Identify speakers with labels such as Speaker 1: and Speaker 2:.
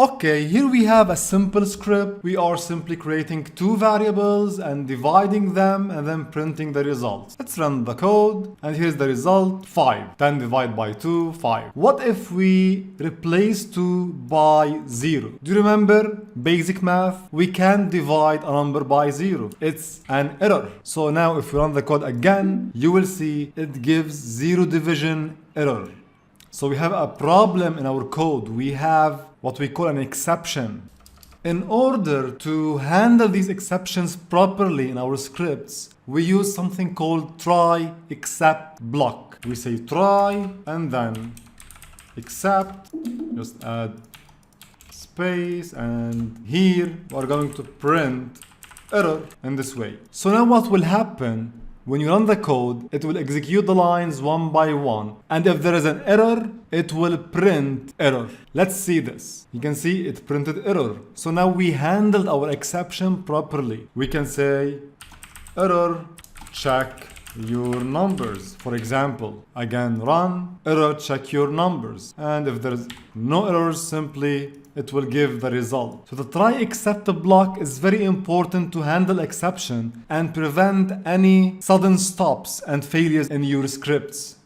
Speaker 1: Okay, here we have a simple script. We are simply creating two variables and dividing them and then printing the results. Let's run the code and here's the result, 5. 10 divided by 2, 5. What if we replace 2 by 0? Do you remember basic math? We can't divide a number by 0. It's an error. So now if we run the code again, you will see it gives 0 division error. So we have a problem in our code. We have what we call an exception. In order to handle these exceptions properly in our scripts, we use something called TryExcept block. We say try and then except, just add space, and here we're going to print error in this way. So now what will happen? When you run the code, it will execute the lines one by one. And if there is an error, it will print error. Let's see this. You can see it printed error. So now we handled our exception properly. We can say error, check your numbers. For example, again run, error, check your numbers. And if there's no errors, simply it will give the result. So the TryExcept block is very important to handle exception and prevent any sudden stops and failures in your scripts.